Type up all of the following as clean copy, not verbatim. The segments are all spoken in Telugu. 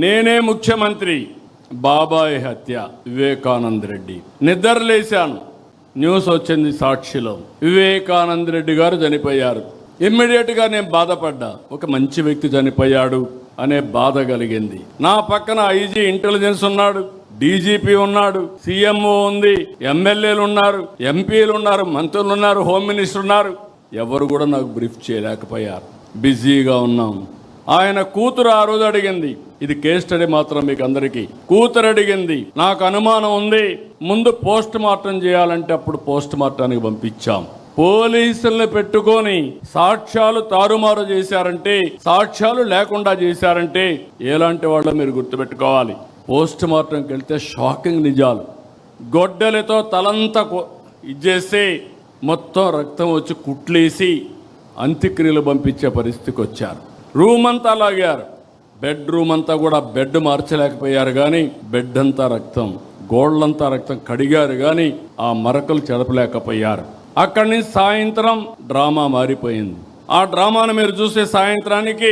నేనే ముఖ్యమంత్రి, బాబాయ్ హత్య, వివేకానంద రెడ్డి. నిద్రలేశాను, న్యూస్ వచ్చింది సాక్షిలో, వివేకానంద రెడ్డి గారు చనిపోయారు. ఇమ్మీడియట్గా నేను బాధపడ్డా, ఒక మంచి వ్యక్తి చనిపోయాడు అనే బాధ కలిగింది. నా పక్కన ఐజీ ఇంటెలిజెన్స్ ఉన్నాడు, డీజీపీ ఉన్నాడు, సీఎంఓ ఉంది, ఎమ్మెల్యేలు ఉన్నారు, ఎంపీలు ఉన్నారు, మంత్రులు ఉన్నారు, హోమ్ మినిస్టర్ ఉన్నారు. ఎవరు కూడా నాకు బ్రీఫ్ చేయలేకపోయారు, బిజీగా ఉన్నాం. ఆయన కూతురు ఆ రోజు అడిగింది, ఇది కేస్ స్టడీ మాత్రం మీకు అందరికీ. కూతురు అడిగింది, నాకు అనుమానం ఉంది, ముందు పోస్ట్ మార్టం చేయాలంటే అప్పుడు పోస్ట్ మార్టానికి పంపించాం. పోలీసుల్ని పెట్టుకొని సాక్ష్యాలు తారుమారు చేశారంటే, సాక్ష్యాలు లేకుండా చేశారంటే ఎలాంటి వాళ్ళో మీరు గుర్తుపెట్టుకోవాలి. పోస్ట్ మార్టంకి వెళ్తే షాకింగ్ నిజాలు. గొడ్డలతో తలంతా ఇచ్చేసి మొత్తం రక్తం వచ్చి కుట్లేసి అంత్యక్రియలు పంపించే పరిస్థితికి వచ్చారు. రూమ్ అంతా లాగారు, బెడ్రూమ్ అంతా కూడా బెడ్ మార్చలేకపోయారు, కానీ బెడ్ అంతా రక్తం, గోళ్ళంతా రక్తం కడిగారు, కానీ ఆ మరకలు చెడపలేకపోయారు. అక్కడి నుంచి సాయంత్రం డ్రామా మారిపోయింది. ఆ డ్రామాను మీరు చూసే సాయంత్రానికి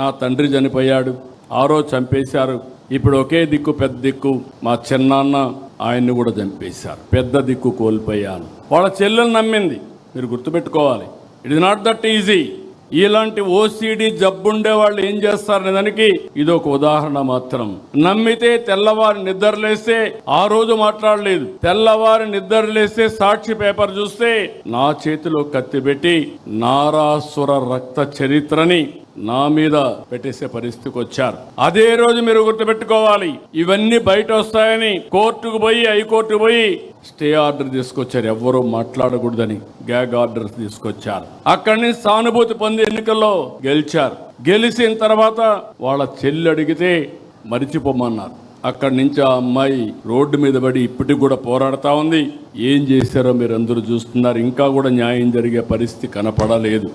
నా తండ్రి చనిపోయాడు, ఆ రోజు చంపేశారు. ఇప్పుడు ఒకే దిక్కు, పెద్ద దిక్కు మా చిన్నాన్న, ఆయన్ని కూడా చంపేశారు. పెద్ద దిక్కు కోల్పోయాను. వాళ్ళ చెల్లెలు నమ్మింది. మీరు గుర్తుపెట్టుకోవాలి, it is not that easy. ఇలాంటి ఓసిడి జబ్బుండే వాళ్ళు ఏం చేస్తారనే దానికి ఇది ఒక ఉదాహరణ మాత్రం. నమ్మితే తెల్లవారి నిద్రలేస్తే ఆ రోజు మాట్లాడలేదు, తెల్లవారి నిద్రలేస్తే సాక్షి పేపర్ చూస్తే నా చేతిలో కత్తి పెట్టి నారాసుర రక్త చరిత్రని నా మీద పెట్టేసే పరిస్థితికి వచ్చారు. అదే రోజు మీరు గుర్తుపెట్టుకోవాలి, ఇవన్నీ బయట వస్తాయని కోర్టుకు పోయి, హైకోర్టుకు పోయి స్టే ఆర్డర్ తీసుకొచ్చారు. ఎవ్వరూ మాట్లాడకూడదని గ్యాగ్ ఆర్డర్స్ తీసుకొచ్చారు. అక్కడి నుంచి సానుభూతి పొంది ఎన్నికల్లో గెలిచారు. గెలిచిన తర్వాత వాళ్ళ చెల్లి అడిగితే మరిచిపోమన్నారు. అక్కడి నుంచి ఆ అమ్మాయి రోడ్డు మీద పడి ఇప్పటికి కూడా పోరాడుతూ ఉంది. ఏం చేశారో మీరు అందరూ చూస్తున్నారు. ఇంకా కూడా న్యాయం జరిగే పరిస్థితి కనపడలేదు.